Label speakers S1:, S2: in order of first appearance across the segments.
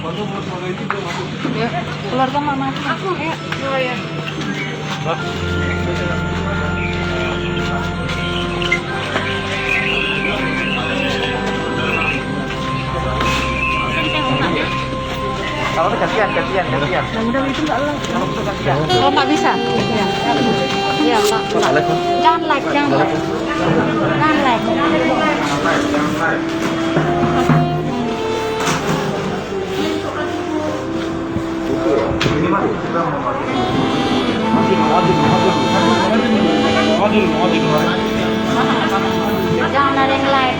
S1: Ya, keluarkan mama aku. Ya. Oh ya.
S2: Kalau gantian.
S1: Yang udah itu enggak lah.
S2: Kalau
S1: nggak bisa? Iya. Iya, Pak. Jangan like. Jangan like. Jangan ada yang like.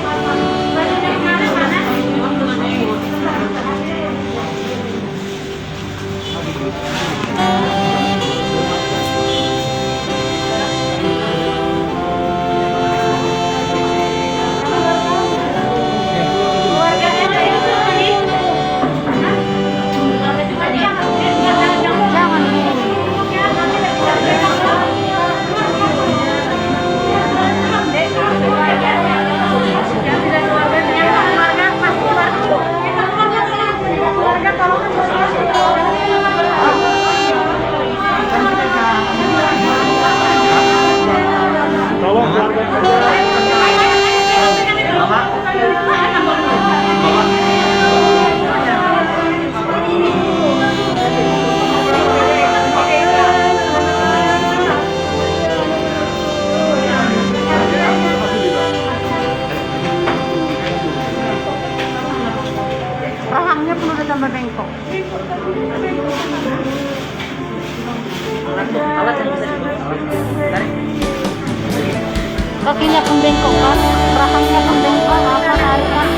S1: Rahangnya perlu ditambah bengkok. Kakinya pun bengkok kan, rahangnya pun bengkok, apa tarikan?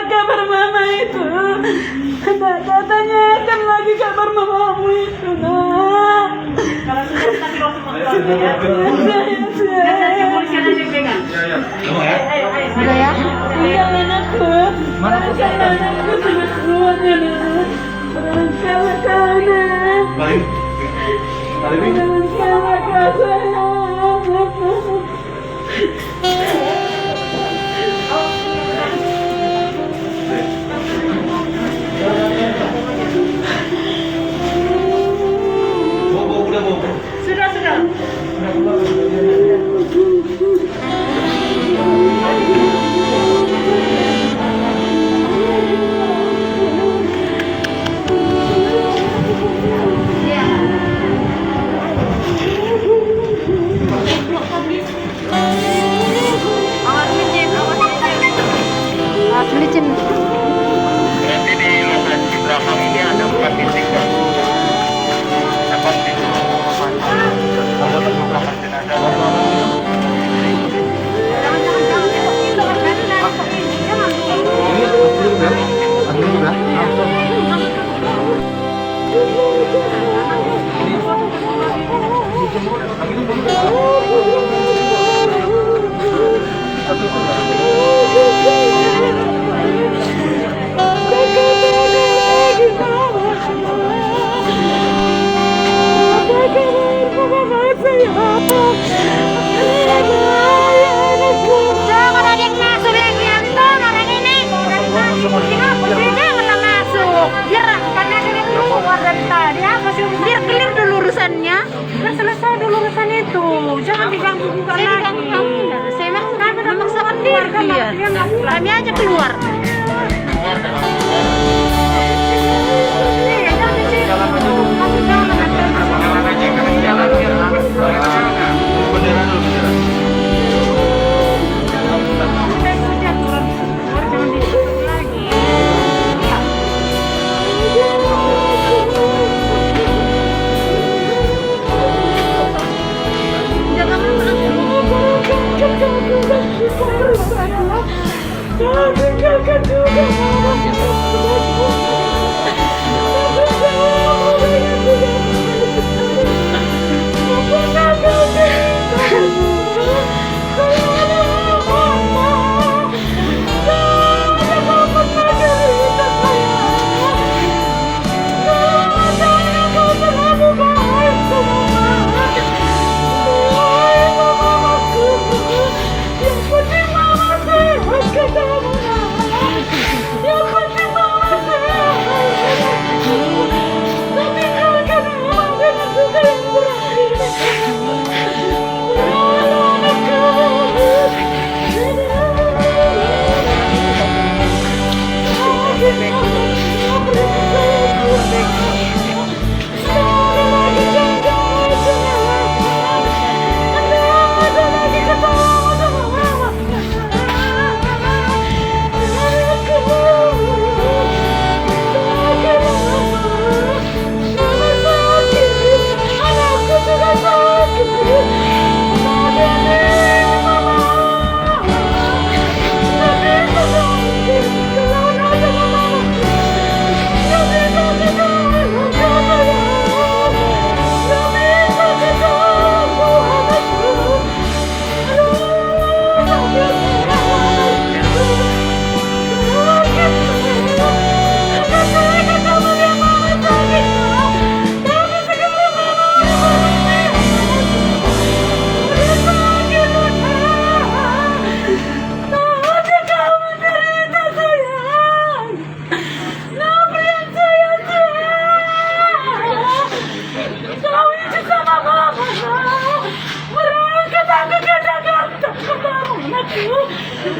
S3: Kabar mama itu, tanyakan lagi kabar mamamu itu, nak. Kalau sudah tapi langsung keluarga ya. Nanti polisi aja yang pegang.
S1: Sudah ya?
S3: Iya anakku. Mana anakku sudah semuanya, nak. Berangkatlah kau, nak.
S2: Baik.
S3: Berangkatlah kau, sayang. Sudah.
S1: licin.
S2: Berarti di lokasi belakang ini ada 4 titik kan? Dapat itu ada beberapa jenazah.
S1: Jangan ada yang masuk lagi, Anton. Orang ini janganlah masuk. Biar karena dia keluar dari tadi. Biar clear dulu urusannya.
S3: Nah, selesai dulu urusan itu. Jangan diganggu juga lagi.
S1: Saya memaksakan diri. Kami aja keluar.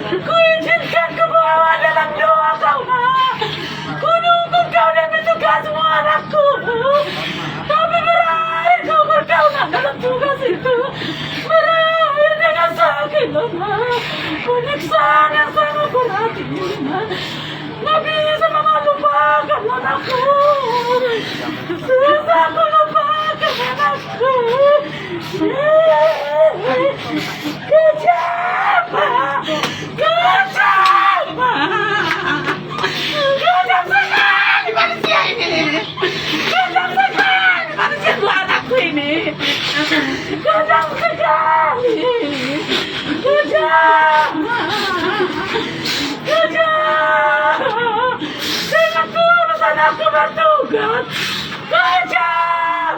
S3: Ku izinkan ke bawah dalam doa kau, nak. Ku dukung kau dan bertugas semua anakku. Tapi berakhir kau berkauna dalam tugas itu. Berakhir dengan sakit, nak. Penyiksaan yang sangat berat ini, nak. Nggak bisa mama lupakan anakku. Susah ku lupakan anakku. Kejam sekali manusia ini. Kejam sekali manusia itu anakku ini. Kejam sekali. Kejam. Dengan tulus anakku bertugas. Kejam.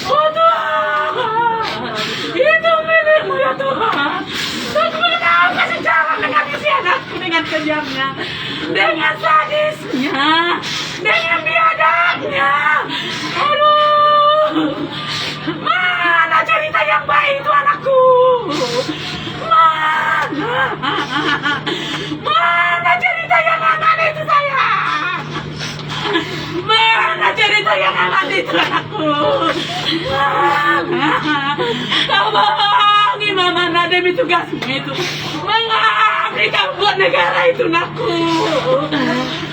S3: Oh Tuhan, itu milikmu ya Tuhan. Kau kasih cara menghabisi anakku dengan kejamnya, dengan sadisnya, dengan biadabnya. Aduh, mana cerita yang baik itu anakku? Mana cerita yang aman itu sayang? Mana cerita yang aman itu anakku? Kau bohongi mama Nadem itu tugasmu itu. Mengabdi kau buat negara itu nakku.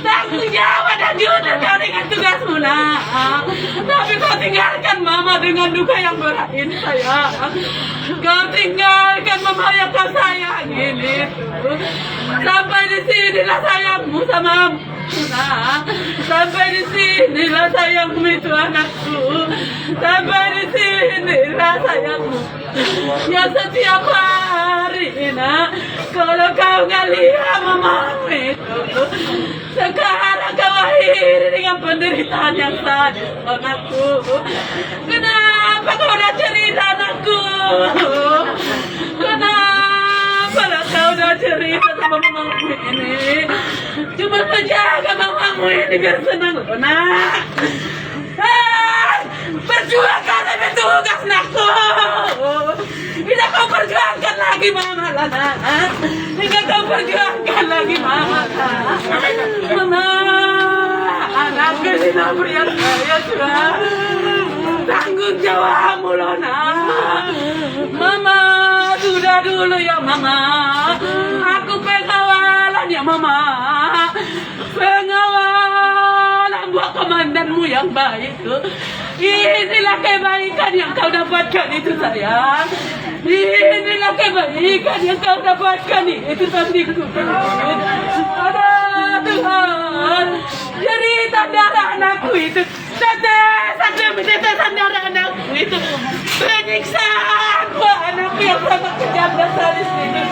S3: Tanggung jawab dan jujur kau dengan tugasmu nak. Tapi kau tinggalkan mama dengan duka yang berat ini sayang. Kau tinggalkan mama yang kau sayang ini tuh. Sampai di sinilah sayangmu sama nah, sampai di sinilah sayangmu itu anakku. Sampai di sinilah sayangmu. Ya setiap hari nak, kalau kau nggak lihat mamamu itu, sekarang kau akhiri dengan penderitaan yang sadis anakku. Kenapa kau udah cerita anakku? Kenapa kau udah cerita sama mamamu ini? Cuma menjaga mamamu ini biar senang loh nak. Perjuangkan demi tugas nakku. Bisa kau perjuangkan lagi mama lah nak. Bisa kau perjuangkan lagi mama lah. Mama, anakku tidak beriak saya sudah. Tanggung jawabmu loh nak. Mama, sudah dulu ya mama. Aku pengawalan ya mama. Pengawalan buat komandanmu yang baik tuh. Inilah kebaikan yang kau dapatkan itu sayang. Inilah kebaikan yang kau dapatkan itu tandingku. Ada Tuhan. Jadi darah anakku itu tetesan darah anakku itu penyiksaan buat anakku yang sangat kejam dan sadis ini.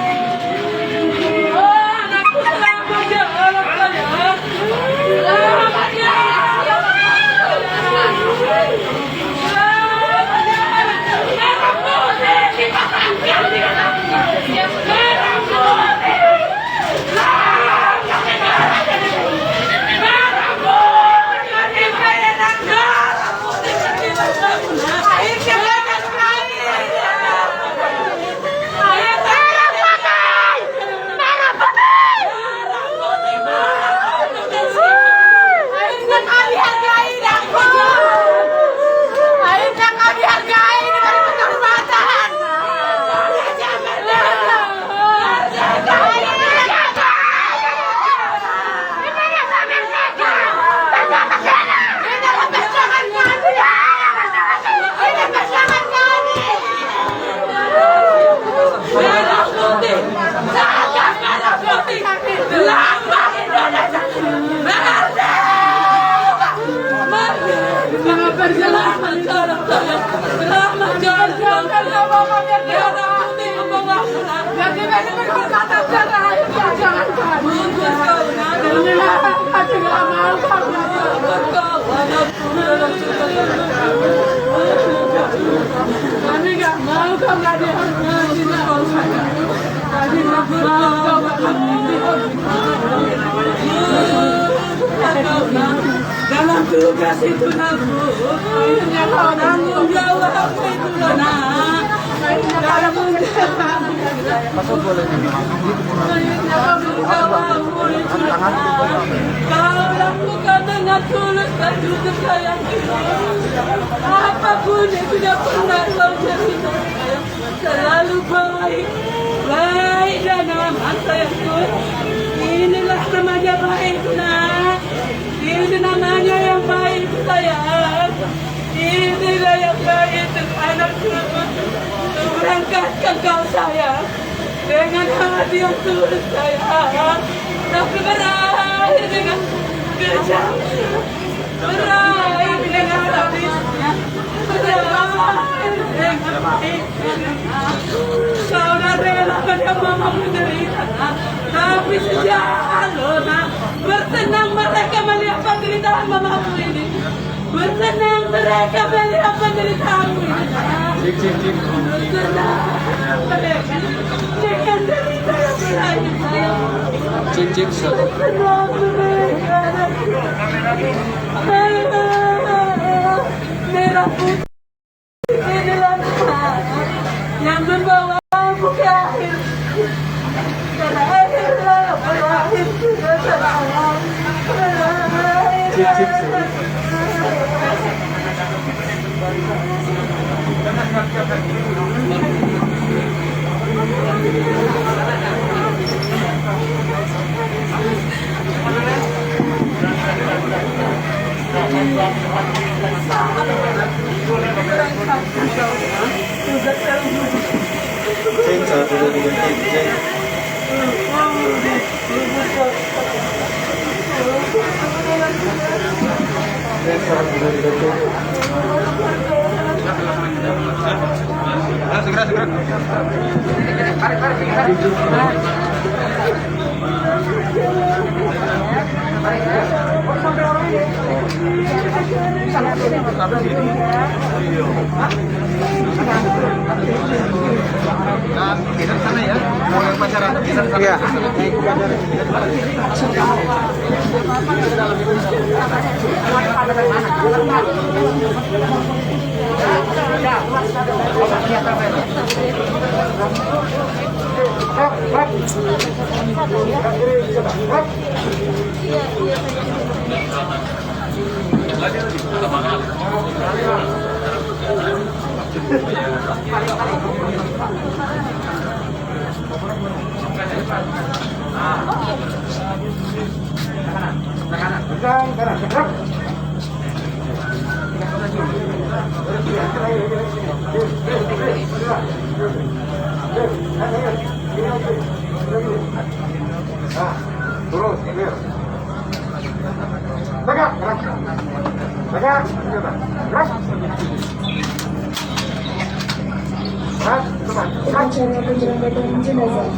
S3: Oh, anakku selamat ya Allah sayang. Selamat ya. Kami gak mau kamu ada dalam tugas itu nabu, tanggung jawab itu nak. Kau lakukan dengan tulus dan jujur sayang. Apapun yang tidak pernah kau cerita, selalu baik, baik dan aman sayangku. Inilah namanya baik nak. Ini namanya yang baik sayang. Inilah yang baik anakku. Berangkatkan kau sayang dengan hati yang tulus sayang. Tapi berakhir dengan kejam, berakhir dengan habisnya, berakhir dengan pahitnya. Kau dah rela pada mama menderita, tapi sejak Alona bersenang mereka melihat penderitaan mamamu ini. Bersenang mereka melihat penderitaanmu ini. Bersenang mereka dengan derita yang berakhir sayang. Bersenang mereka merah putih inilah yang membawamu ke akhir. Berakhirlah, berakhir sudah sayang. Berakhir.
S2: Terus, clear. Tegak, gerak. Tegak, gerak. Gerak.
S4: Upacara penyelamatan jenazah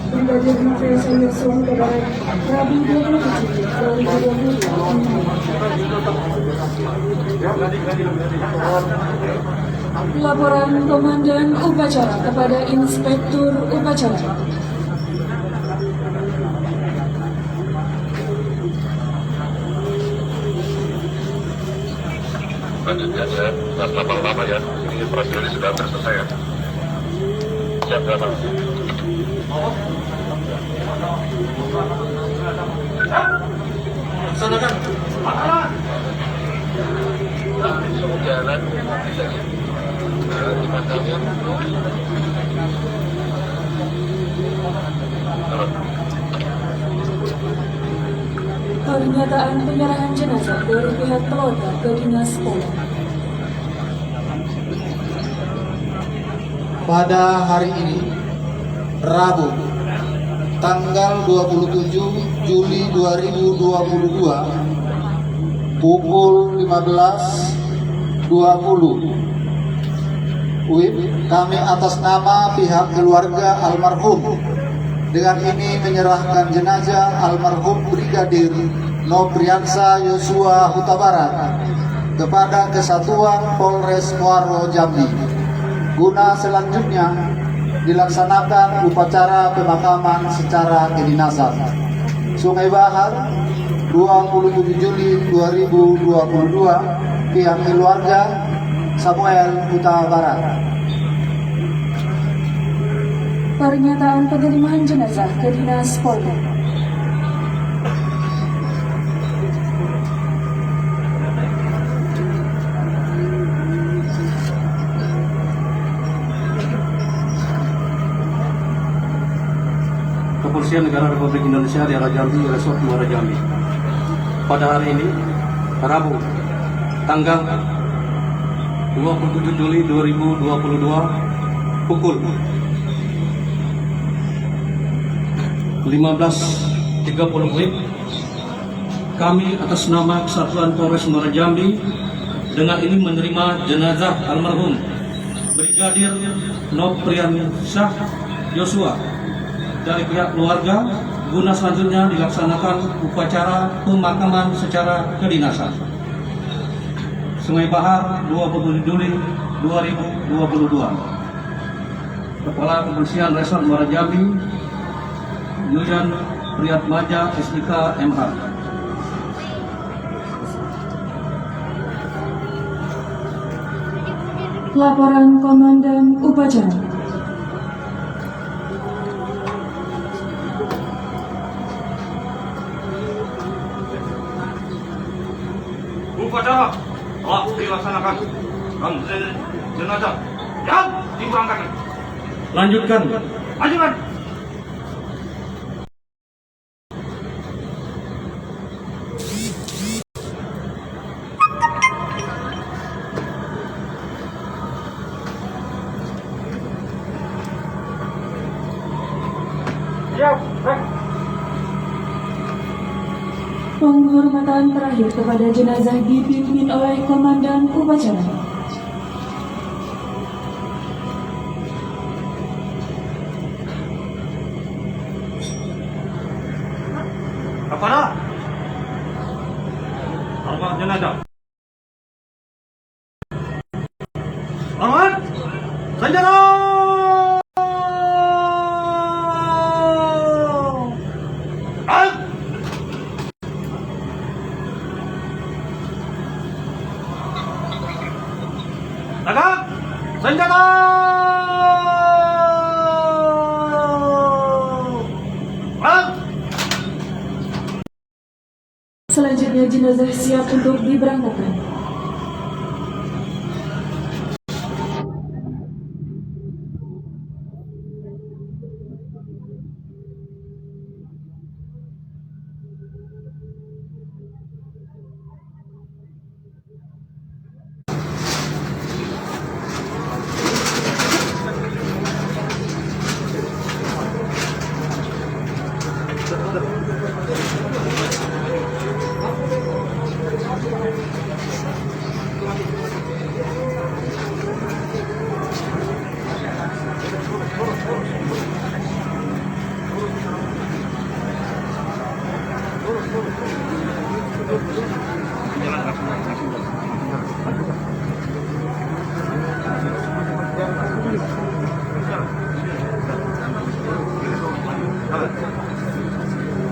S4: Brigadir Nofriansah Yosua Huta Barat Rabu 27 2020. Laporan Komandan Upacara kepada Inspektur Upacara.
S2: Selanjutnya saya lama-lama ya, ini prosedur sudah selesai ya. Siap lama. Laksanakan. Jalan.
S4: Pernyataan penyerahan jenazah dari pihak keluarga ke Dinas Polda.
S5: Pada hari ini, Rabu, tanggal 27 Juli 2022, pukul 15.20, WIB kami atas nama pihak keluarga almarhum dengan ini menyerahkan jenazah almarhum Brigadir Nofriansah Yosua Huta Barat kepada Kesatuan Polres Muaro Jambi guna selanjutnya dilaksanakan upacara pemakaman secara kedinasan. Sungai Bahar, 27 Juli 2022, pihak keluarga Samuel Huta Barat.
S4: Pernyataan penerimaan jenazah ke Dinas Polda.
S6: Kepolisian Negara Republik Indonesia Daerah Jambi, Resort Muara Jambi. Pada hari ini, Rabu, tanggal 27 Juli 2022, pukul 15.30 WIB, kami atas nama Kesatuan Polres Muara Jambi dengan ini menerima jenazah almarhum Brigadir Nofriansah Yosua dari pihak keluarga guna selanjutnya dilaksanakan upacara pemakaman secara kedinasan. Sungai Bahar, 27 Juli 2022. Kepala Kepolisian Resort Muara Jambi, Yulian Priyatmaja SIK MH.
S4: Laporan Komandan Upacara.
S6: Upacara telah dilaksanakan dan jenazah yang diberangkatkan. Lanjutkan. Lanjutkan.
S4: Penghormatan terakhir kepada jenazah dipimpin oleh Komandan Upacara.
S6: Kepada arwah jenazah. Hormat, senjata! Tegak, senjata!
S4: Selanjutnya jenazah siap untuk diberangkatkan.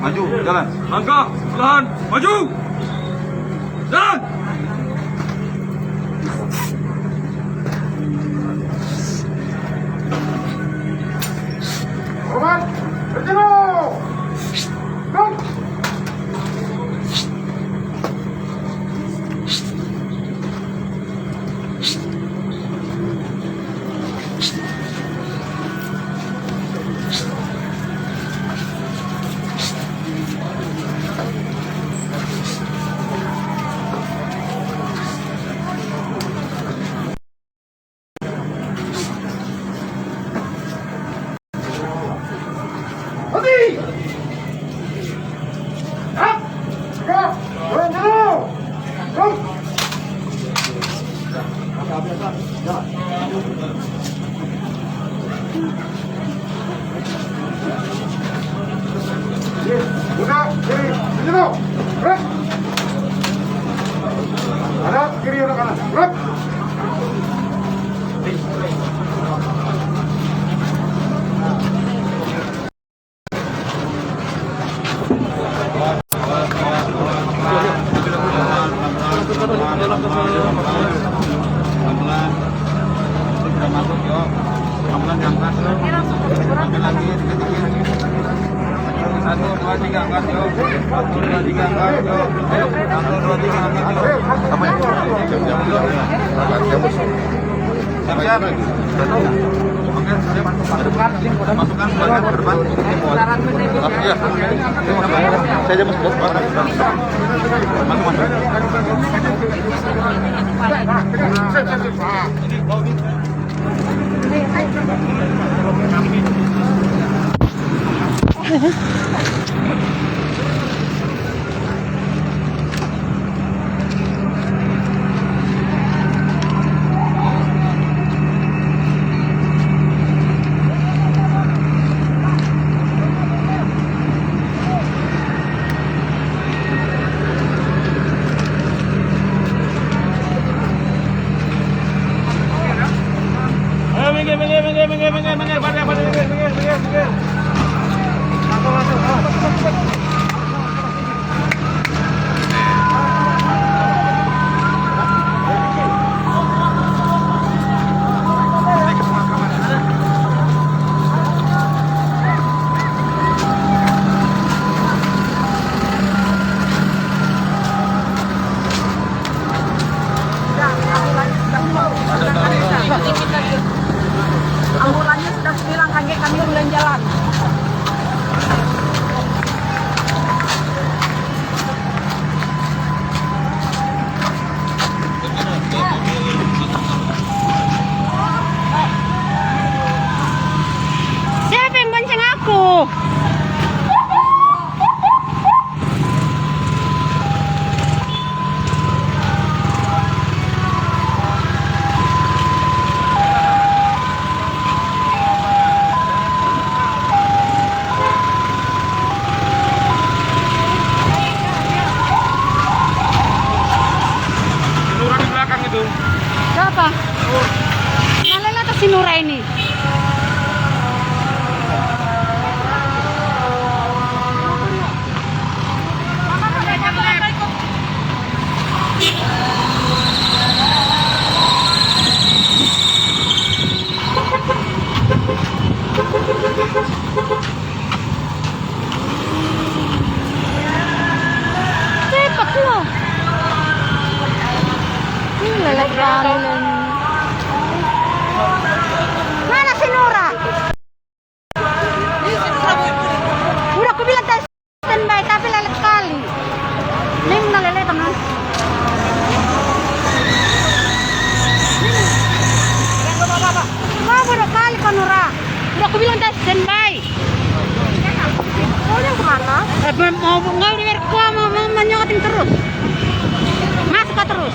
S7: Maju, jalan.
S6: Langkah, perlahan, maju! Jalan!
S2: Hormat, berjalan. Go. Hadi! Up! Go! Berjalan. Go! Buka kiri, berjalan. Gerak. Ada kiri atau kanan? Gerak. Minggir.
S1: Mana si Nura? Udah aku bilang tadi standby tapi lelet kali. Ning nalelet teman. Wah, udah kali kau Nura. Udah aku bilang tadi standby. Mau kemana? Mau nggak di Merko, mau menyoting terus. Masuk terus.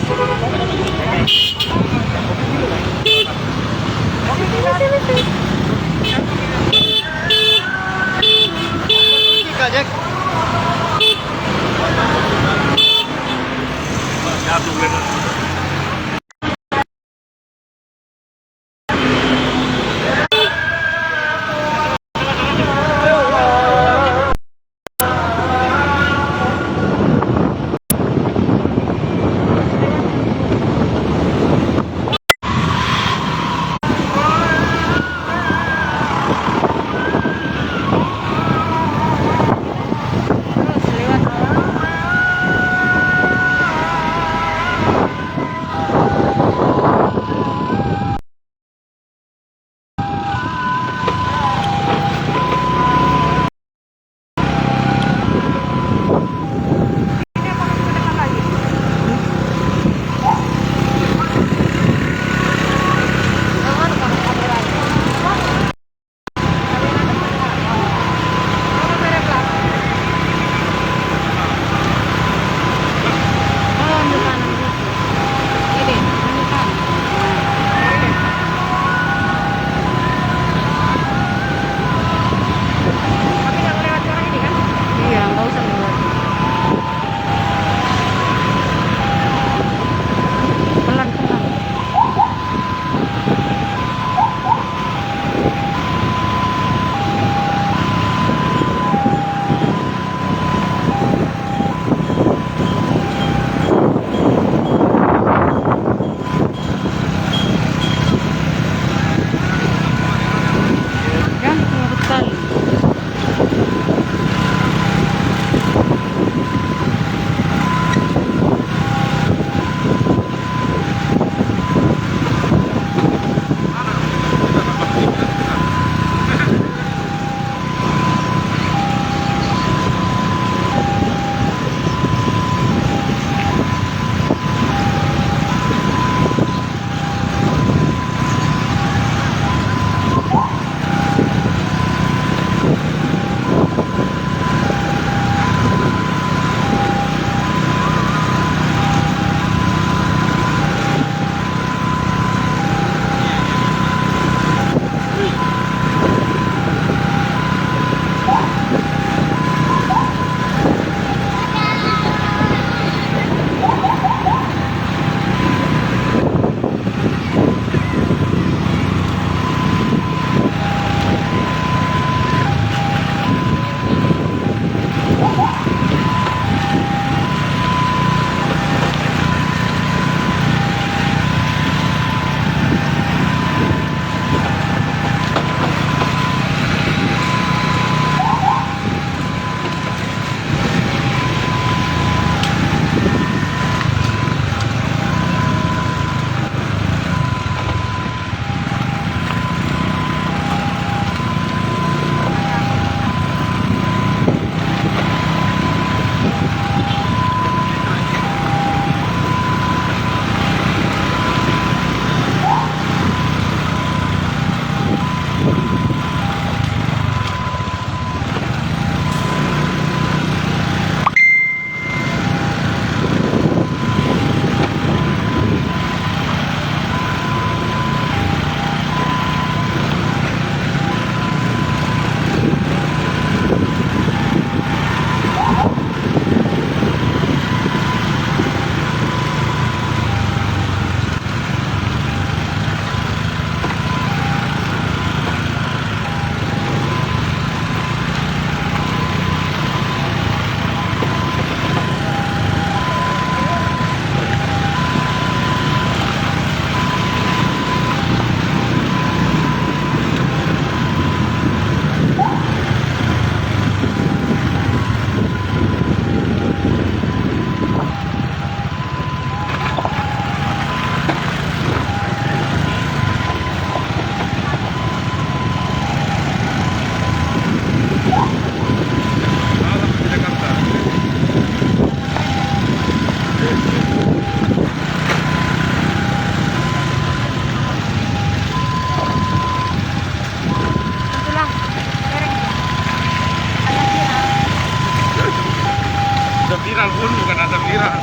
S7: viral pun bukan ada viral.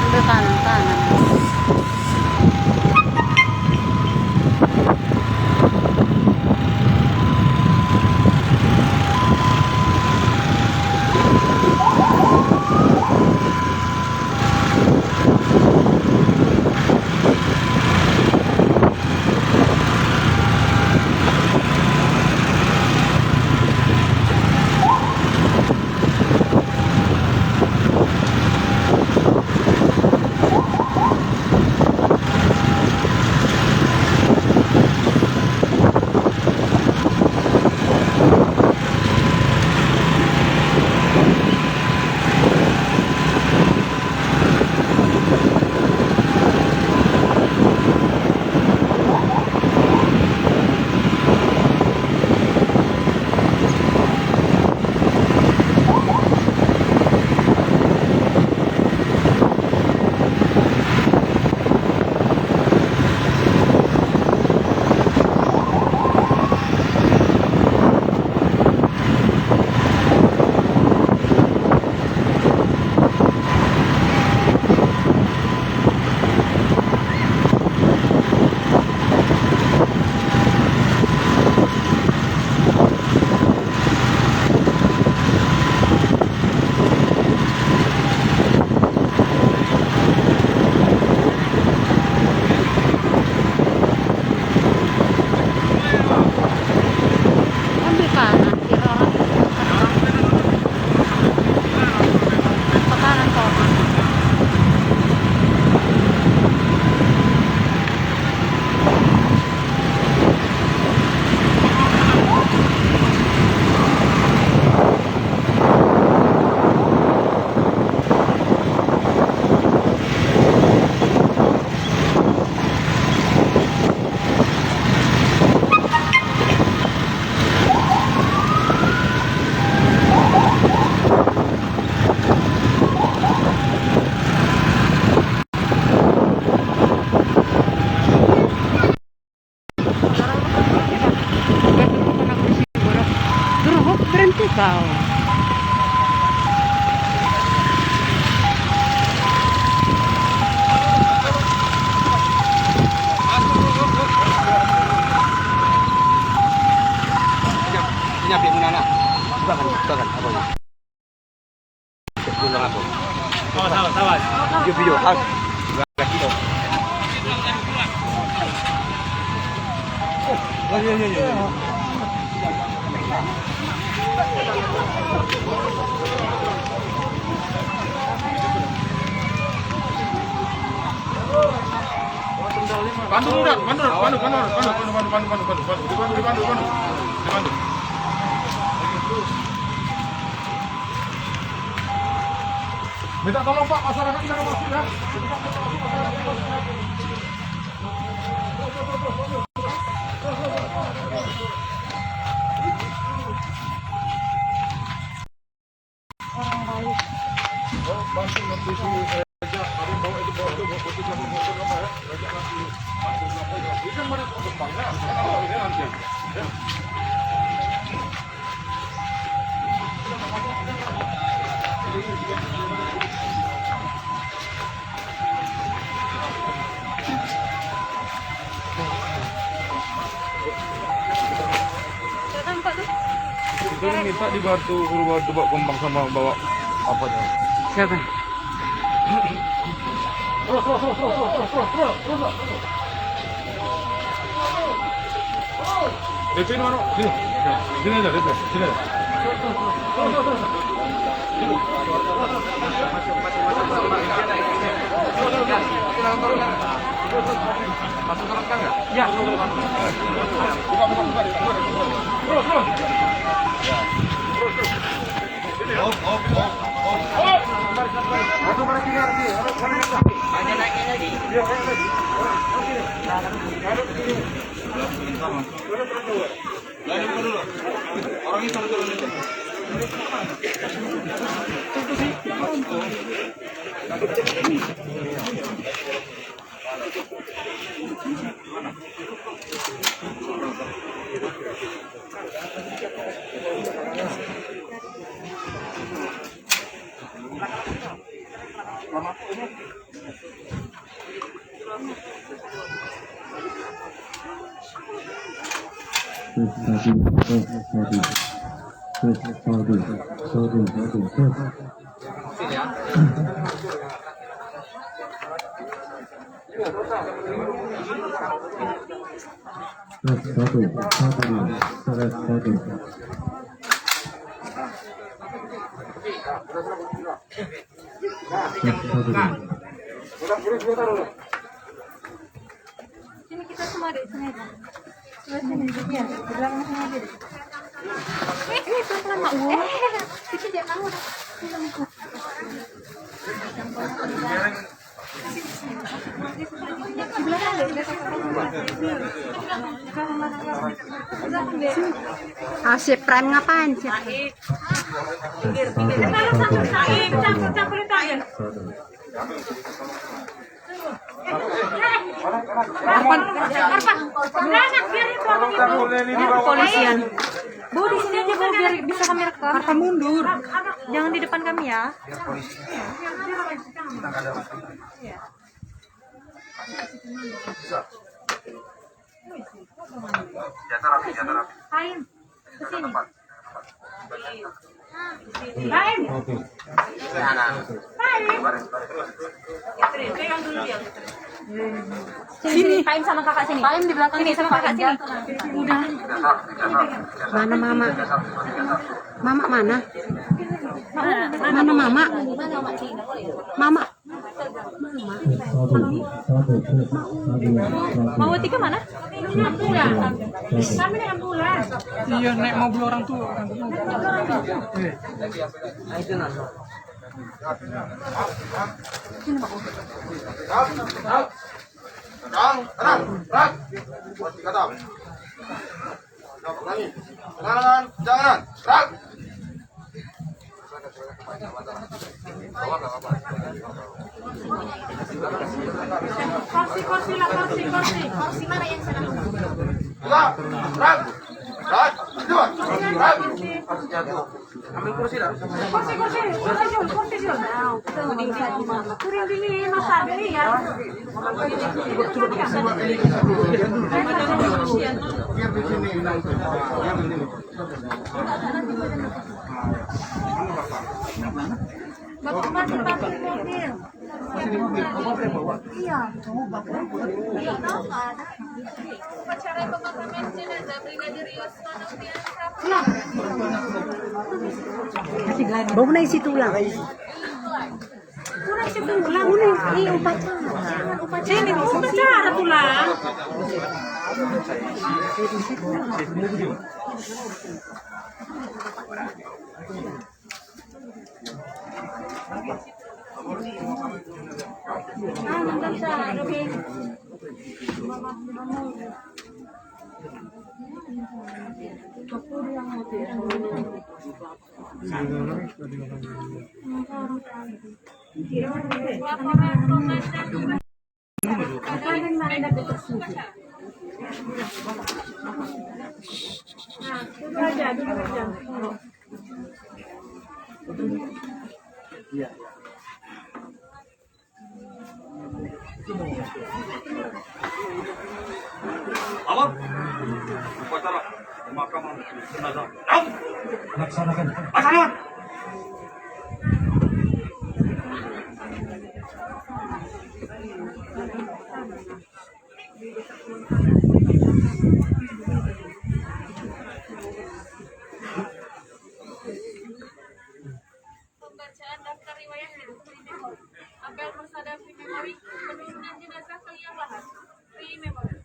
S1: Ambil kanan. Ambil kanan, kiri orang. Ke kanan kau. Berhenti kau.
S6: Nyampe mana? Bukan apa ya? Pulang apa? Sawas. Video hak. Kilo. Oh, iya.
S7: Bantu. Minta tolong Pak, masyarakat jangan masuk ya. Bantu nanti si ada bawa itu bawa itu bawa itu bawa apa ya? Banyak nanti masuk apa ya? Ini kan mana Itu minta dibantu bawa kembang sama bawa apanya.
S1: Siapa?
S7: DP ini mana? Sini. Sini aja, DP. Sini aja. Masuk ke belakang enggak? Ya. Buka. Terus.
S1: Sini kita semua di sini. Sini ya, di belakang sini aja. Pelan-pelan Mak. Dikit ya kamu. Di belakang deh, si Prime ngapain sih? Polisian. Bu, di sini aja Bu, biar bisa kami rekam. Arpa mundur. Jangan di depan kami ya. Kain. Ke sini. Kain. Sini. Kain sama kakak sini. Kain di belakang sini sama kakak sini. Udah. Mana mama? Mama mana? Mana mama? Mama. Mau Tika mana? Kami dengan bulan.
S3: Iya, naik mobil orang tua.
S1: Kursi lah, kursi mana yang sana?
S6: Ambil kursi dah.
S1: Kursi. Kurang dingin, masa ini ya. Bapak mobil. Iya. Iya, tahu kan? Upacara pemakaman jenazah Brigadir Yosua Noviansa. Bau na isi tulang. Kuna isi tulang. Ini upacara. Ini upacara tulang.
S6: Awal. Upacara pemakaman jenazah. Laksanakan. Laksanakan.
S8: Pembacaan daftar riwayat hidup Pre-Memori. Apel Persada Pre-Memori, penurunan jenazah ke liang lahat. Pre-Memori.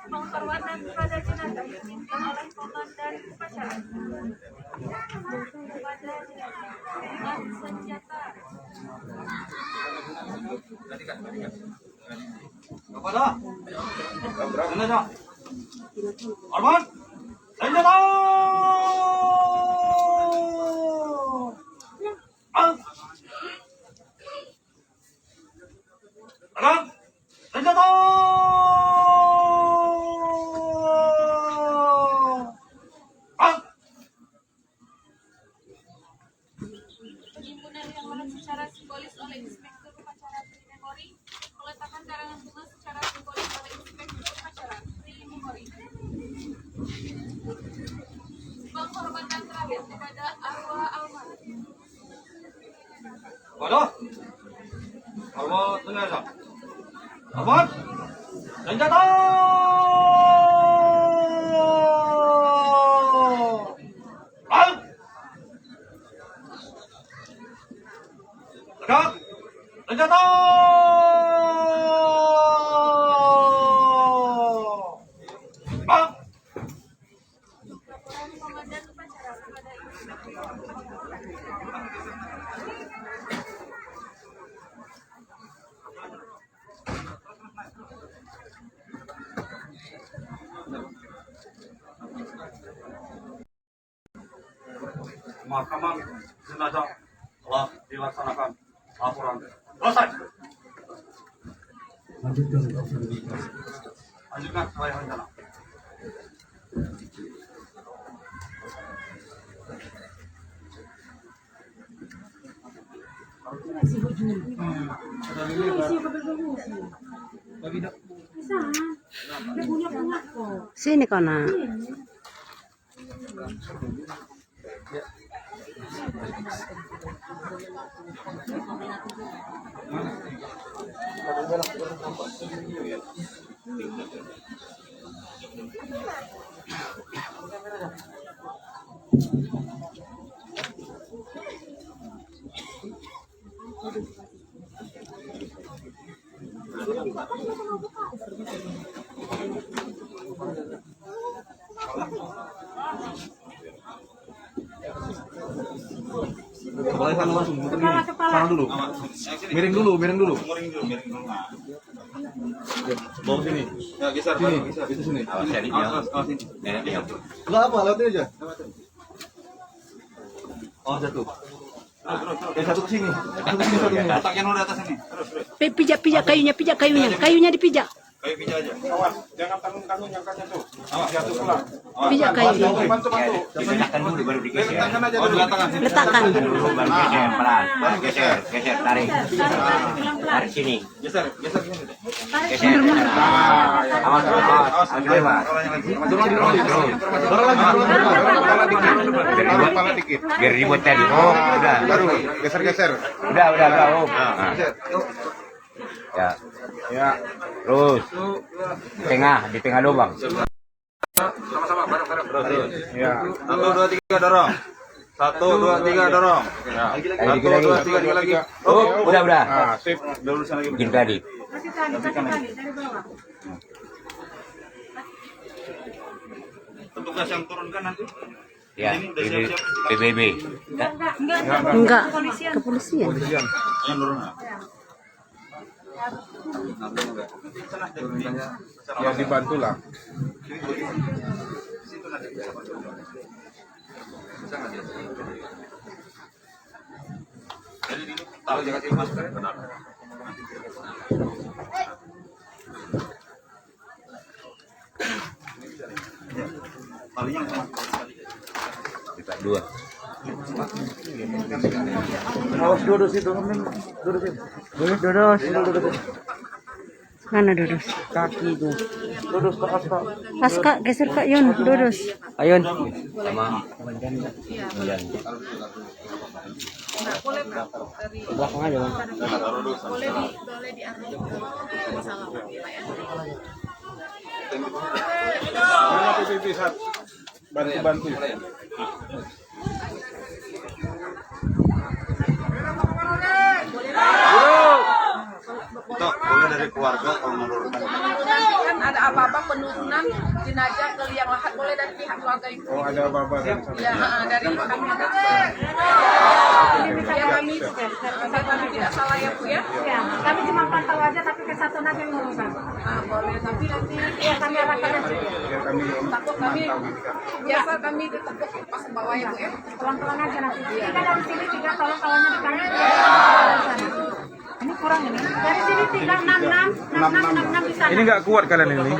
S8: Penghormatan kepada jenazah dipimpin oleh komandan upacara. Kepada jenazah dengan senjata.
S6: Kepada jenazah. Arman. Senjata. Arman. Senjata.
S8: Penimbunan liang lahat secara simbolis oleh Inspektur Upacara Pre-Memori. Peletakan karangan bunga secara simbolis oleh Inspektur Upacara Pre-Memori. Penghormatan terakhir kepada arwah almarhum.
S6: Kepada arwah jenazah. Arman. Senjata. Tegak. Senjata.
S8: Laporan Komandan Upacara kepada Inspektur Upacara.
S6: Pemakaman jenazah telah dilaksanakan. Laporan selesai. Lanjutkan sesuai rencana.
S1: Sini kau nak.
S7: Kepala sana langsung, sana dulu. Miring dulu. Bawa sini. Ya, geser. Sini, itu sini. Sini. Enggak apa, lewatin aja. Oh, jatuh. Yang satu ke sini. Letaknya di atas ini.
S1: Pijak kayunya dipijak.
S7: Kayu pijak aja. Awas, jangan tanggung angkatnya tuh. Awas, jatuh pelan.
S1: Pijak kayu.
S7: Bantu.
S2: Letakkan dulu baru digeser.
S7: Letakkan aja dulu.
S1: Letakkan.
S2: Baru geser pelan. Geser, tarik. Tarik sini.
S7: Geser sini.
S2: Geser. Awas. Ambil lewat.
S7: Dorong lagi.
S2: Biar dibuat tadi. Oh, udah.
S7: Baru geser.
S2: Udah. Oh. Ya. Terus. Di tengah lubang.
S7: Sama-sama bareng-bareng.
S2: Terus.
S7: Ya. 1 2 3 dorong. 1 2 3 dorong. Ya. 1 2 3 lagi.
S2: Oh, udah.
S7: Nah, sip. Dulu sana lagi.
S2: Bikin tadi.
S7: Petugas yang turunkan nanti.
S2: Ya, PBB.
S1: Enggak. Kepolisian.
S7: Yang turun. Ya dibantu lah. Kalau jangan kasih masker, benar. Kita dua.
S6: Awas duduk situ, duduk situ. Duduk.
S1: Mana Dodus?
S6: Kaki itu. Duduk ke atas.
S1: Aska, geser Kak Yun, Dodus.
S6: Ayun.
S7: Sama.
S6: Belakang aja, Bang.
S7: Bantu. Toh, boleh dari keluarga kalau menurunkan.
S8: Kan ada apa-apa penurunan jenazah ke liang lahat boleh dari pihak keluarga itu.
S7: Oh, ada apa-apa.
S8: Ya, dari kami. Ya, kami tidak salah ya Bu ya.
S1: Ya, kami cuma pantau aja tapi ke satu nanti yang ngurusan.
S8: Boleh tapi nanti
S1: Ya, kami arahkan aja.
S7: Ya kami
S8: takut kami biasa kami ditepuk pas bawah ya Bu ya.
S1: Pelan-pelan aja nanti. Tiga dari sini, tiga tolong kawannya di kanan. Ini kurang ini. Dari sini 3, 6 bisa.
S9: Ini nggak kuat kalian ini.
S1: 6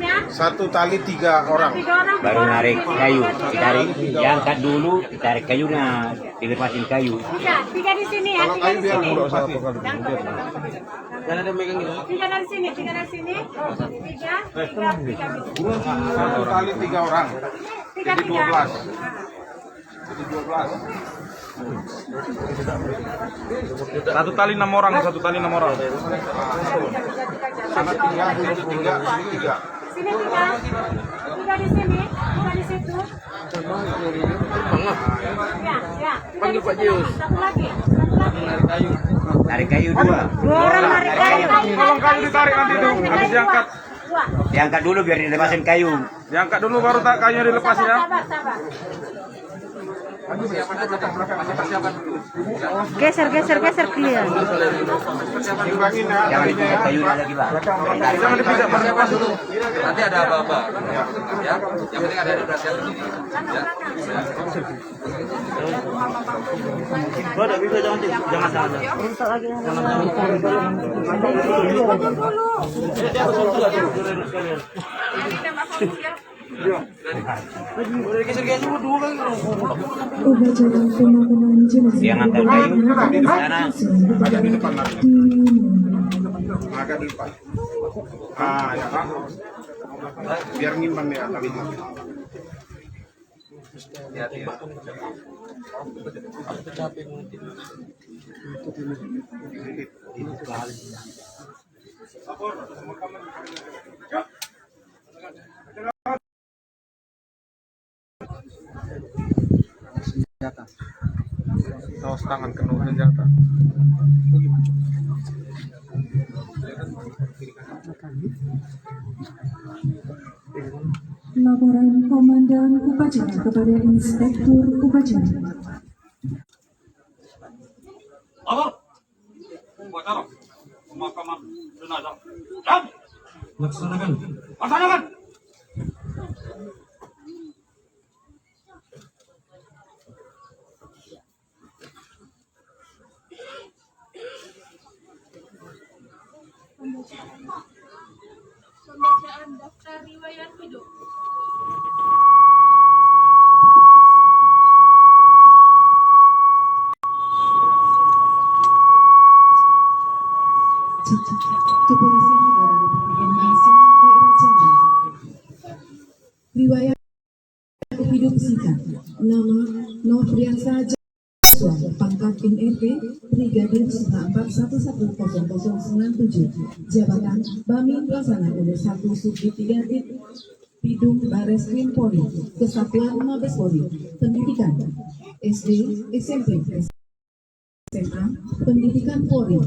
S1: ya.
S9: Satu tali 3 orang.
S1: 3 orang.
S10: Baru narik kayu, ditarik, diangkat dulu, ditarik kayunya, dilepasin kayu.
S1: Tiga di sini ya. Tiga di sini.
S6: Jangan ada megang ini.
S1: Tiga dari sini. Tiga.
S9: Satu tali 3 orang. Jadi 12. Satu tali 6 orang.
S7: sana 3, dulu 3, sini 3.
S1: Sini 3. 3 di sini. 2 di situ. Ya. Panggil Pak Jius. Satu lagi.
S10: Tarik kayu 2.
S1: 2 orang narik kayu.
S9: Tolong kayu ditarik nanti tuh, habis diangkat.
S1: 2.
S10: Diangkat dulu biar dilepasin kayu.
S9: Diangkat dulu baru tak kayunya dilepas ya.
S1: Sabar. Geser clear.
S10: Jangan dipegang kayunya lagi, Pak.
S9: Jangan dipijak, lepas dulu.
S7: Nanti ada apa-apa. Ya, yang penting ada perhatian di sini. Ya.
S10: Jangan salah.
S4: Upacara pemakaman jenazah
S10: Yang angkat kayu di sana.
S7: Agak di depan lagi. Agak di depan. Ya kan? Biar ngimpan ya talinya. Hati-hati ya.
S9: Senjata. Saus tangan penuh senjata.
S4: Laporan Komandan Upacara kepada Inspektur Upacara.
S6: Apa? Upacara pemakaman jenazah. Jam. Laksanakan.
S8: Pembacaan daftar riwayat hidup.
S4: Kepolisian Negara Republik Indonesia Daerah Jambi. Riwayat hidup singkat. Nama Nofriansa Joshua, pangkat NRP, Brigadir 94110097, jabatan Bami Pelaksana Unit 1 Subdit 3 Bidung Bares Krim Polri, Kesatuan Mabes Polri, pendidikan SD, SMP, SMA, pendidikan Polri,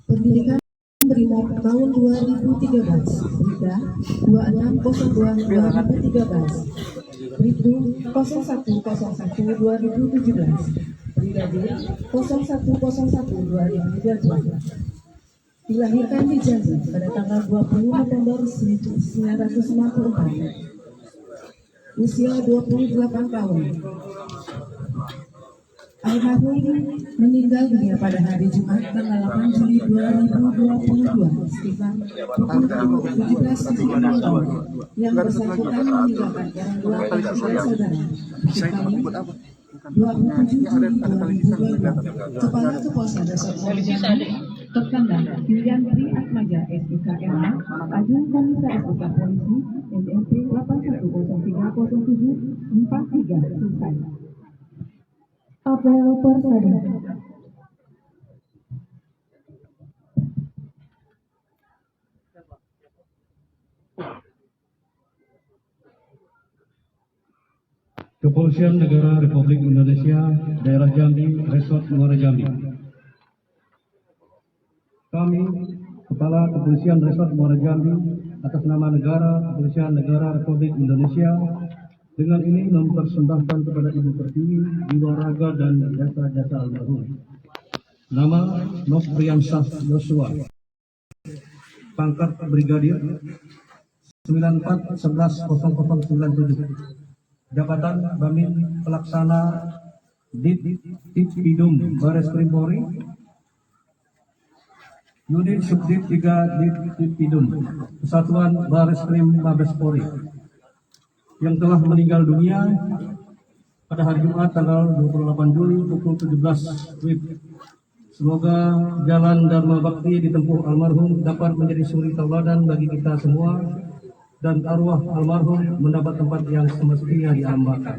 S4: pendidikan Brimob tahun 2013, Brida 2602-2013, Bribtu 0101-2017, Brigadir 0101-2022. Dilahirkan di Jambi pada tanggal 20 November 1964. usia 28 tahun. Almarhum meninggal dunia pada hari Jumat tanggal 8 Juli 2022 sekitar pukul 17.00 yang bersangkutan meninggalkan orang tua dan tiga saudara. Kami 27 Juli 2022 Kepala Kepolsek Resort Jambi Terkanda Pilihan Tri Atmaja SIK MH Ajun Komisaris Besar Polisi NMP 81030743 selesai. Apel Persada.
S6: Kepolisian Negara Republik Indonesia, Daerah Jambi, Resort Muara Jambi. Kami, Kepala Kepolisian Resort Muara Jambi, atas nama Negara Kepolisian Negara Republik Indonesia, dengan ini mempersembahkan kepada Ibu Pertiwi, jiwa raga dan jasa-jasa almarhum. Nama Nofriansyah Yosua, pangkat Brigadir 94110097. Jabatan Bamin Pelaksana Ditpidum Baris Krim Polri, Unit Subdit 3 Ditpidum Kesatuan Baris Krim Mabes Polri, yang telah meninggal dunia pada hari Jumat tanggal 28 Juli pukul 17 WIB. Semoga jalan Dharma Bakti ditempuh almarhum dapat menjadi suri tauladan bagi kita semua, dan arwah almarhum mendapat tempat yang semestinya di alam baka.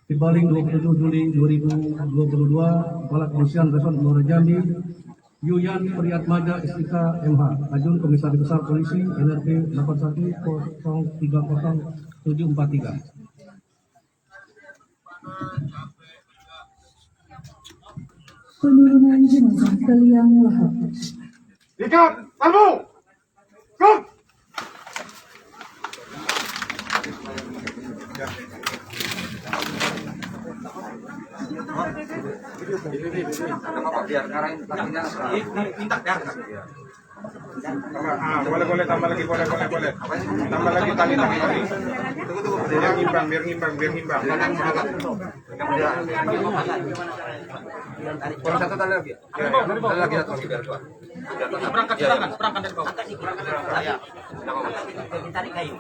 S6: Dibaling 27 Juli 2022, Kepala Kepolisian Resort Muara Jambi, Yuyan Priyatmaja SIK MH, Ajun Komisaris Besar Polisi NRP 81030743.
S4: Penurunan jenazah ke liang lahat.
S7: Ikat, kalbu, kut. Boleh tambah lagi, boleh. Tambah lagi tali. Biar ngimbang. Kurang satu tali lagi. Tali lagi satu biar kuat. Perangkat dari bawah. Tarik kayu.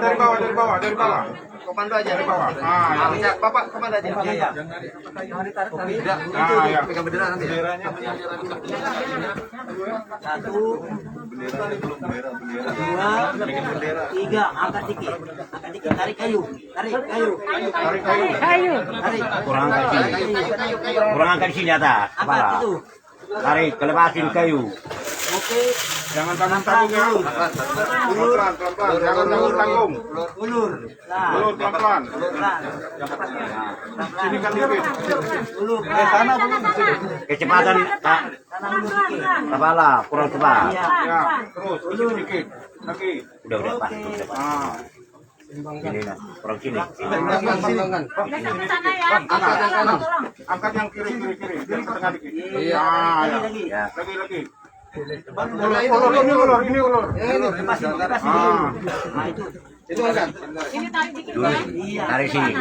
S7: Dari bawah. Komando aja dari bawah. Ya, Bapak komando aja. Iya. Jangan ditarik tali. Ya. Pegang bendera nanti. Benderanya. 1 2 3 angkat dikit. Tarik kayu.
S10: Kurang angkat di sini atas kepala. Tarik, kelepasin kayu.
S7: Oke. Jangan tanggung ya. Pelan. Jangan tanggung.
S3: Ulur
S7: pelan. Sini kan dikit. Sana belum.
S10: Kecepatan kepala kurang cepat.
S7: Ya, terus dikit. Lagi.
S10: Udah pas. Ini lah, kurang sini.
S7: Angkat yang kiri. Yang tengah dikit. Iya. Lagi. Ulur. Itu angkat.
S10: Tarik sini.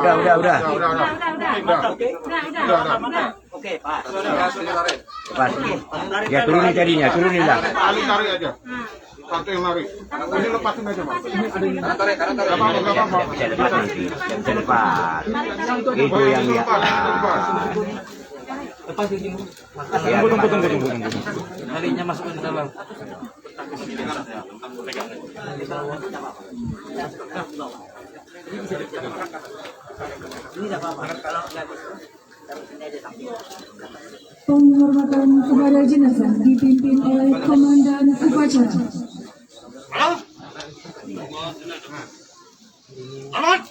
S10: Udah.
S3: Oke, Pak.
S10: Pas. Ya turunin jadinya, turunin lah.
S7: Tarik aja. Satu yang lari. Ini lepasin aja, Pak. Tarik.
S10: Bisa lepas nanti. Bisa lepas. Itu yang dia.
S3: Lepas di sini.
S10: Tunggu.
S3: Talinya masukin ke dalam.
S4: Penghormatan kepada jenazah dipimpin oleh Komandan Upacara.
S7: Amat!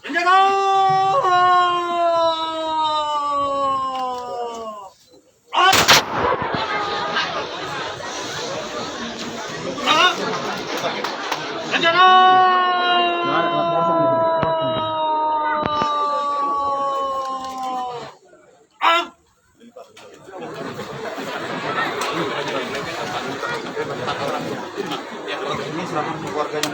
S7: Senjata!
S9: serahkan ke keluarganya.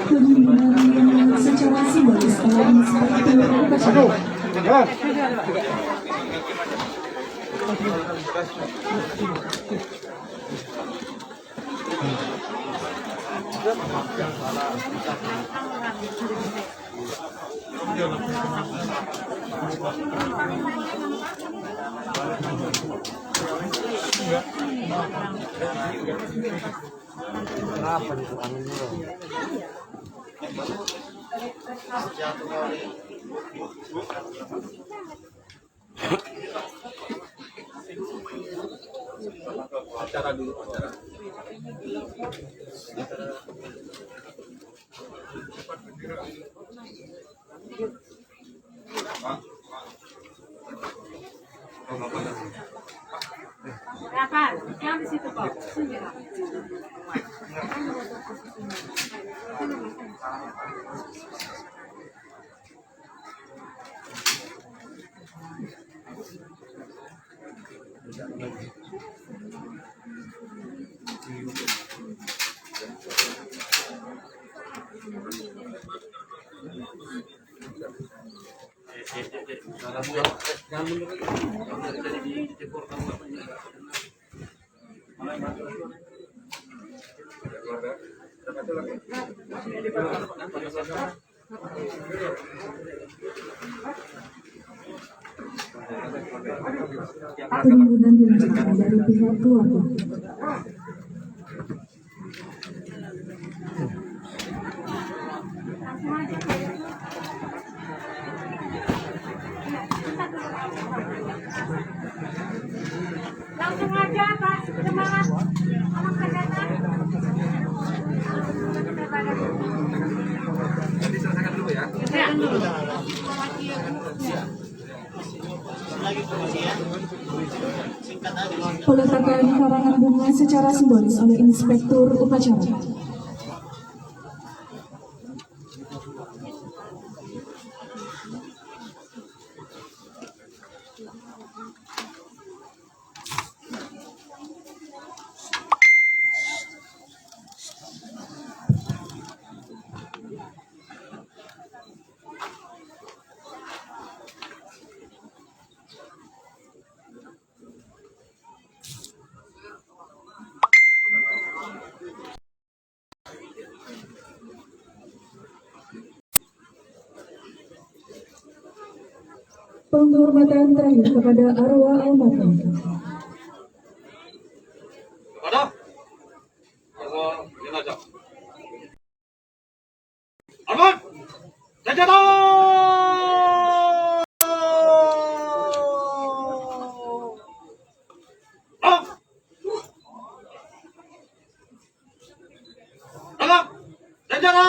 S4: Pengiriman secara simbolis oleh Inspektur Upacara.
S8: Yang di situ Pak.
S4: Pengunduran dilanjutkan dari pihak keluarga.
S8: Langsung aja Pak, semangat. Anak kesehatan.
S9: Diselesaikan dulu ya.
S4: Peletakan karangan bunga secara simbolis oleh Inspektur Upacara. Penghormatan terakhir kepada arwah almarhum.
S9: Kepada arwah jenazah. Arman, senjata! Tangkap! Senjata!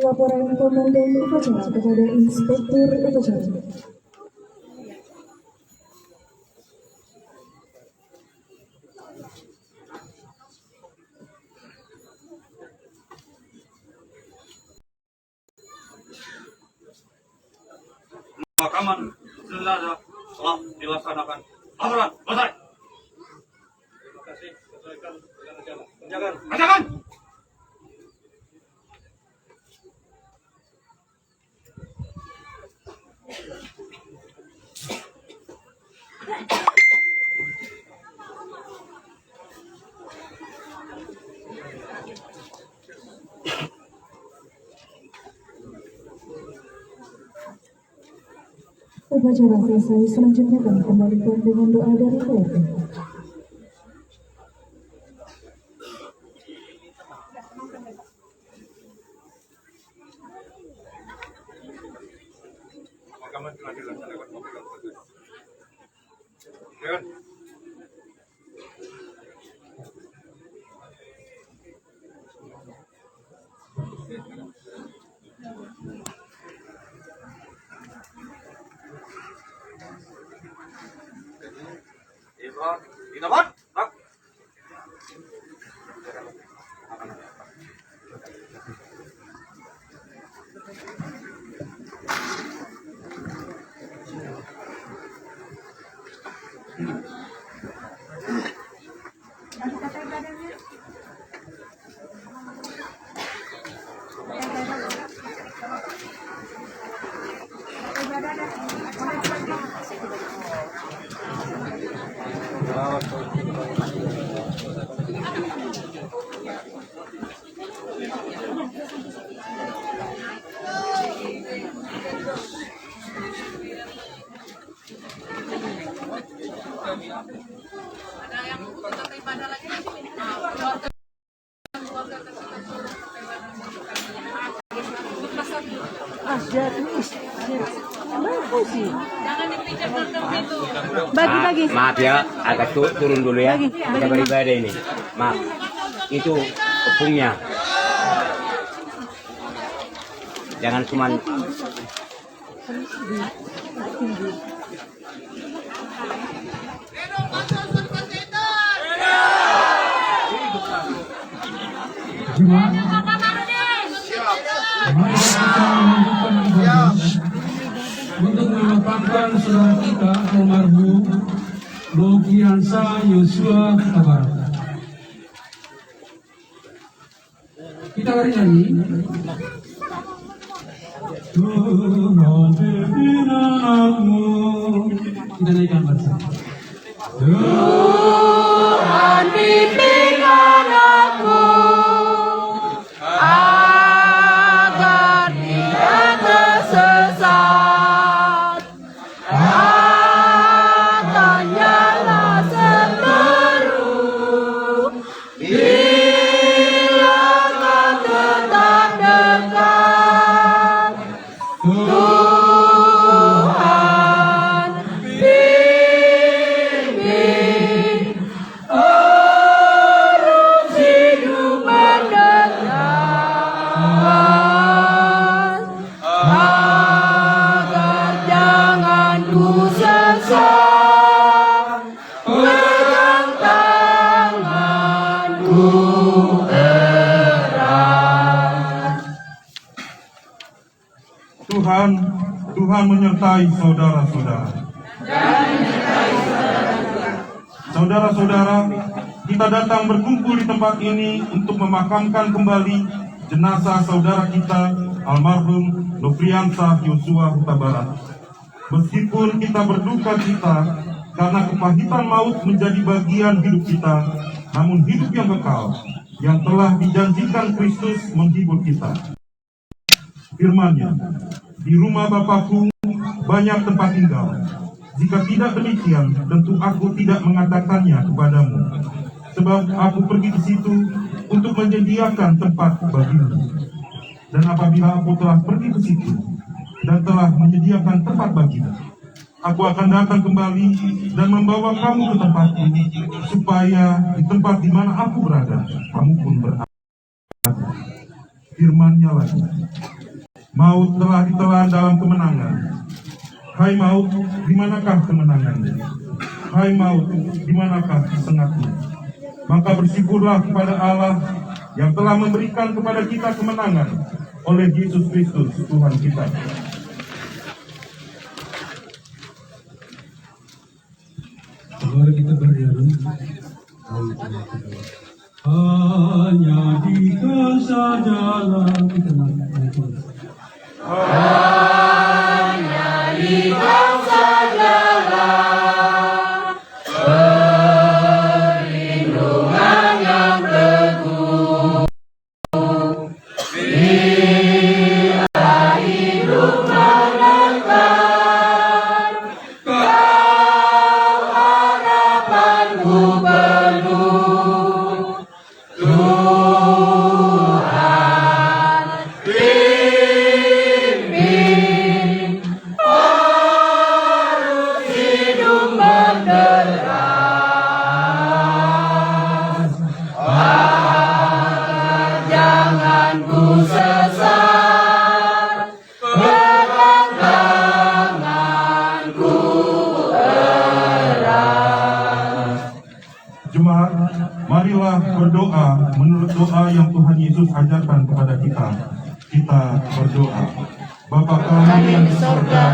S4: Laporan Komandan Upacara kepada Inspektur Upacara.
S9: Pemakaman jenazah telah dilaksanakan. Laporan selesai. Terima kasih. Sesuaikan dengan rencana. Penjagaan. Penjagaan.
S4: Upacara selesai, selanjutnya kami kembalikan dengan doa dari keluarga.
S9: Pemakaman telah dilaksanakan. Penjagaan. Dinabat,
S8: Jangan dipijak nonton itu.
S1: Bagi-bagi.
S10: Maaf ya, agak turun dulu ya.
S1: Bagi,
S10: Kita beribadah ini. Maaf. Itu tepungnya. Jangan cuman
S6: untuk memakamkan saudara kita almarhum Nofriansah Yosua Huta Barat. Kita mari nyanyi. Tuhan pimpin anakmu. Kita naikkan bersama.
S3: Tuhan pimpin anakmu agar tidak tersesat. Katanya semeru bila kau tetap dekat. Tuhan pimpin urus hidup mendekat agar jangan ku sesat. Pegang tanganku erat.
S9: Tuhan menyertai saudara-saudara. Saudara-saudara, kita datang berkumpul di tempat ini untuk memakamkan kembali jenazah saudara kita almarhum Nofriansah Yosua Huta Barat. Meskipun kita berduka cita karena kepahitan maut menjadi bagian hidup kita, namun hidup yang kekal yang telah dijanjikan Kristus menghibur kita. Firman-Nya, di rumah Bapakku banyak tempat tinggal. Jika tidak demikian, tentu aku tidak mengatakannya kepadamu. Sebab aku pergi ke situ untuk menyediakan tempat bagimu. Dan apabila aku telah pergi ke situ dan telah menyediakan tempat bagimu, aku akan datang kembali dan membawa kamu ke tempatku, supaya di tempat di mana aku berada, kamu pun berada. Firman-Nya lagi, maut telah ditelan dalam kemenangan. Hai maut, di manakah kemenanganmu? Hai maut, di manakah sengatmu? Maka bersyukurlah kepada Allah yang telah memberikan kepada kita kemenangan oleh Yesus Kristus Tuhan kita.
S6: Mari kita berdiri. Hanya Dikau sajalah kita naikkan.
S3: Hanya Dikau sajalah perlindungan yang teguh. Bila hidup mendekat, Kau harapanku penuh. Tuhan pimpin urus hidup mendekat agar jangan ku sesat. Pegang tanganku erat.
S9: Jemaat, marilah berdoa menurut doa yang Tuhan Yesus ajarkan kepada kita. Kita berdoa. Bapa kami yang di sorga,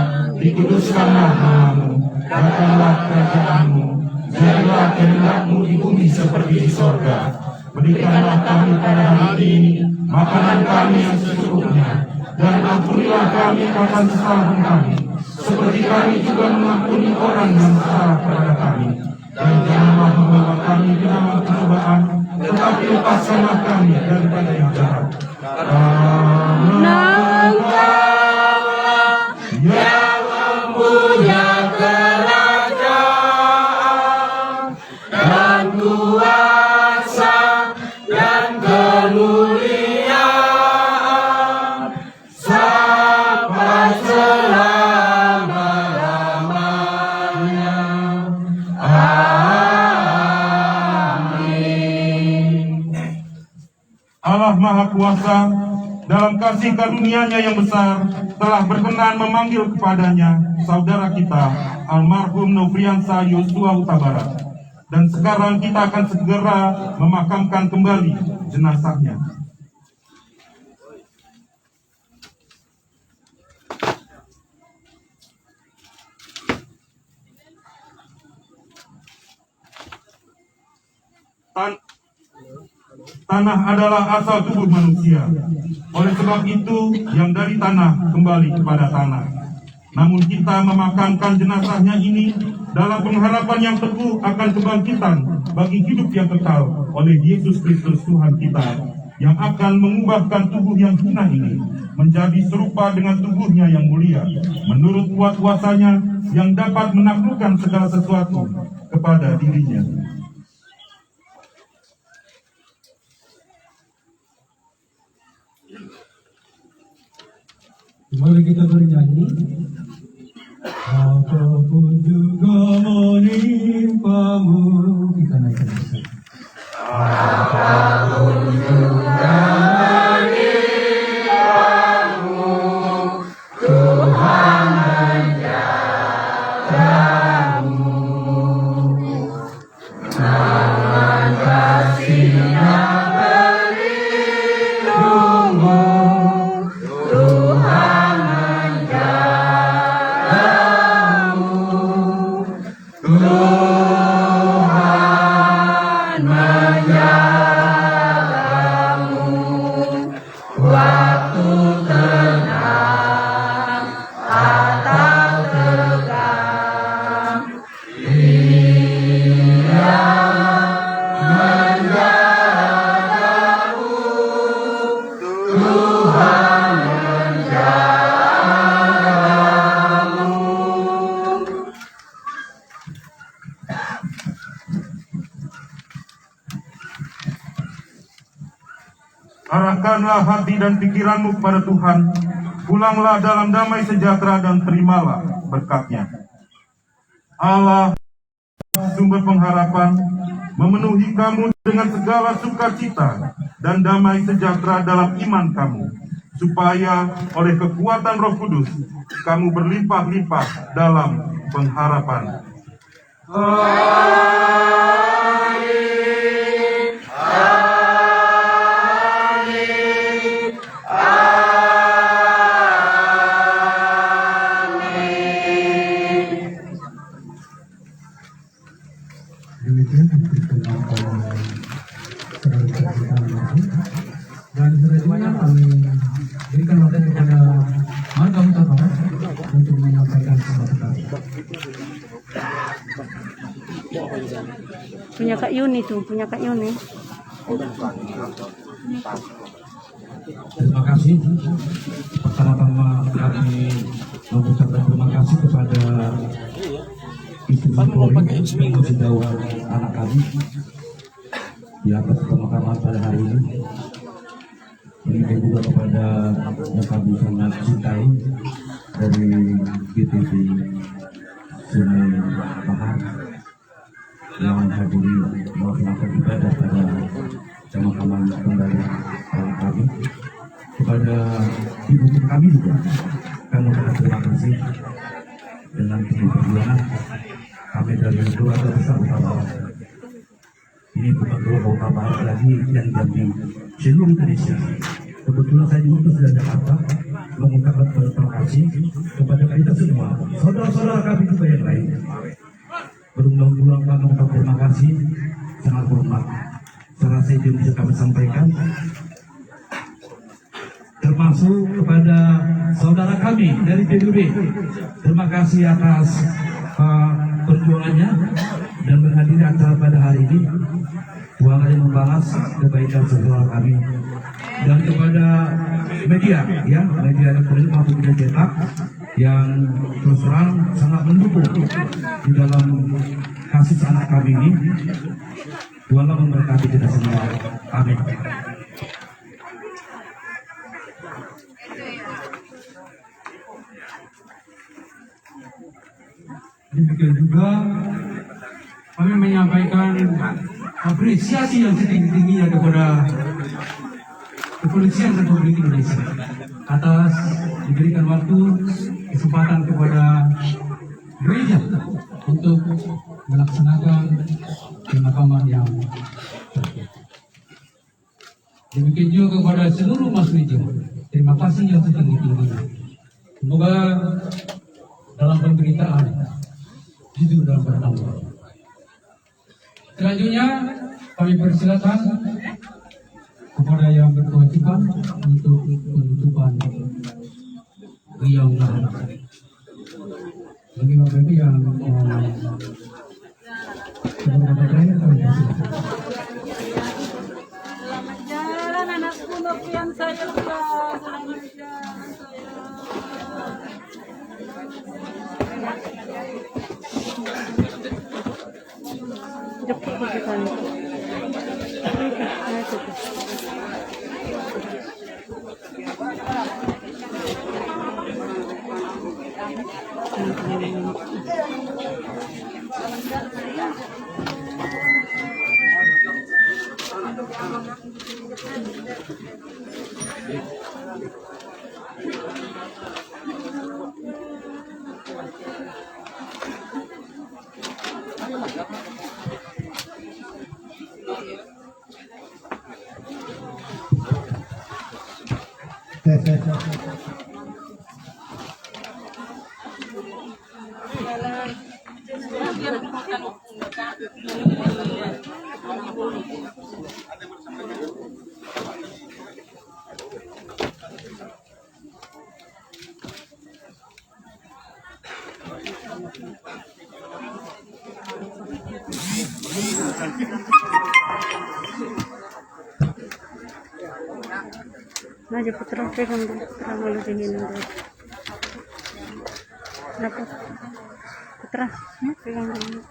S9: dikuduskanlah namamu, datanglah kerajaanmu, jadilah kehendak-Mu di bumi seperti di sorga. Berikanlah kami pada hari ini makanan kami yang secukupnya, dan ampunilah kami akan kesalahan kami, seperti kami juga mengampuni orang yang bersalah kepada kami. Dan janganlah membawa kami ke dalam pencobaan, tetapi lepaskanlah kami daripada yang jahat. Karena
S3: Engkaulah yang mempunyai kerajaan dan kuasa
S9: Allah Maha Kuasa dalam kasih karunia-Nya yang besar telah berkenan memanggil kepadanya saudara kita almarhum Nofriansah Yosua Huta Barat. Dan sekarang kita akan segera memakamkan kembali jenazahnya. Tanah adalah asal tubuh manusia. Oleh sebab itu, yang dari tanah kembali kepada tanah. Namun kita memakamkan jenazahnya ini dalam pengharapan yang teguh akan kebangkitan bagi hidup yang kekal oleh Yesus Kristus Tuhan kita, yang akan mengubahkan tubuh yang hina ini menjadi serupa dengan tubuhnya yang mulia, menurut kuat kuasanya yang dapat menaklukkan segala sesuatu kepada dirinya.
S6: Mari kita bernyanyi. Apapun juga menimpamu, kita naikkan. Apapun juga menimpamu, Tuhan menjagamu. Tangan kasih-Nya pelindungmu, Tuhan menjagamu. Tuhan menjagamu waktu tenang atau tegang. Dia menjagamu, Tuhan menjagamu.
S9: Arahkanlah hati dan pikiranmu kepada Tuhan. Pulanglah dalam damai sejahtera dan terimalah berkat-Nya. Allah, sumber pengharapan, memenuhi kamu dengan segala sukacita dan damai sejahtera dalam iman kamu, supaya oleh kekuatan Roh Kudus kamu berlimpah-limpah dalam pengharapan.
S6: Demikian perkenalkan saudara kita almarhum, dan selanjutnya kami berikan waktu kepada Marga Huta Barat untuk menyampaikan sambutan.
S1: Punya Kak Yuni tuh, punya Kak Yuni.
S6: Terima kasih. Pertama-tama kami mengucapkan terima kasih kepada institusi Polri yang sudah anak kami di atas pemakaman pada hari ini. Demikian juga kepada yang kami sangat cintai dari GTV Sungai Bahar yang hadiri melaksanakan ibadah pada pemakaman kembali anak kami. Kepada ibu kami juga kami mengucapkan terima kasih dengan penuh perjuangan kami dari keluarga besar Huta Barat. Ini bukan keluarga Huta Barat lagi yang jadi seluruh Indonesia. Kebetulan saya diutus dari Jakarta mengucapkan terima kasih kepada kita semua, saudara-saudara kami juga yang lain. Berulang-ulang kami mengucapkan terima kasih sangat hormat. Saya rasa itu bisa kami sampaikan, termasuk kepada saudara kami dari PBB. Terima kasih atas perjuangannya dan menghadiri acara pada hari ini. Tuhan yang membalas kebaikan saudara kami. Dan kepada media, ya, media elektronik maupun media cetak yang terus terang sangat mendukung di dalam kasus anak kami ini. Tuhanlah memberkati kita semua. Amin. Demikian juga kami menyampaikan apresiasi yang setinggi-tingginya kepada Kepolisian Republik Indonesia atas diberikan waktu kesempatan kepada gereja untuk melaksanakan pemakaman yang terakhir. Demikian juga kepada seluruh Mas Gereja, terima kasih yang setinggi-tingginya. Semoga dalam pemberitaan jujur dalam bertanggung jawab. Selanjutnya kami persilakan kepada yang berkewajiban untuk penutupan riang lahan. Bagi Bapak Ibu yang beberapa terakhir kami persilakan.
S3: Selamat jalan anakku Novian sayang. Selamat jalan
S1: Nah, putra pegang dulu, putra malu dingin dulu. Dapat putra, pegang dulu.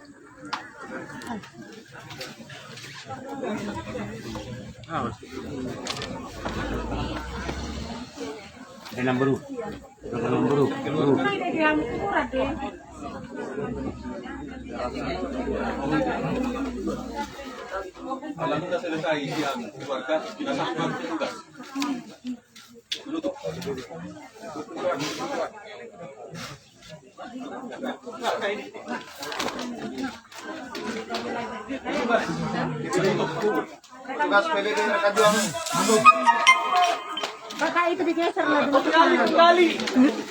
S10: Dalam baru.
S7: Alam sudah selesai yang keluarga kita sampai tugas. Menutup. Tugas PBB rekan juang.
S1: Kakak itu digeser lah dulu.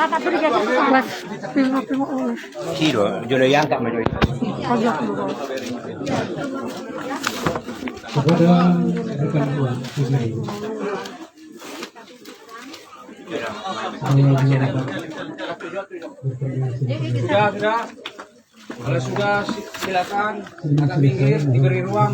S1: Kakak itu digeser ke sana. Pingu ulus.
S10: Kiro, jodoh yang tak mau
S1: Pojok dulu.
S6: Kepada rekan dua,
S5: Sudah. Kalau sudah silakan agak pinggir diberi ruang.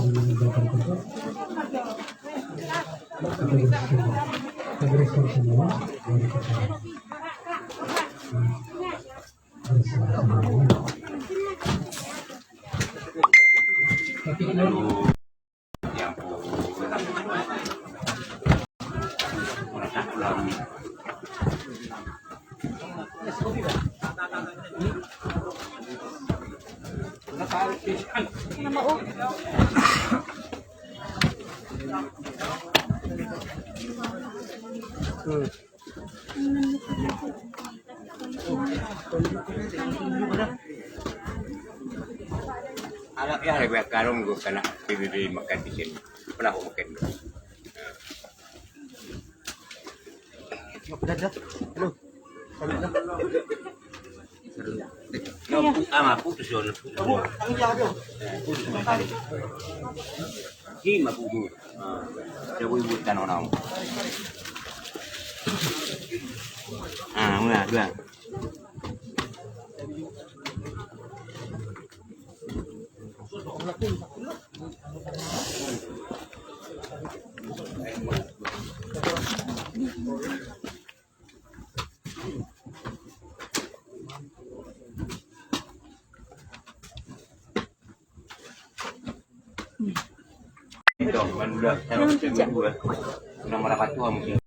S10: Anak ya lebih karung gue kena PBB makan di sini. Pernah aku makan. Ama putus yun. Putus makali. Hima putus. Jago ibu tanong na. Muna, dua. Ito, udah, udah merapat tua mungkin.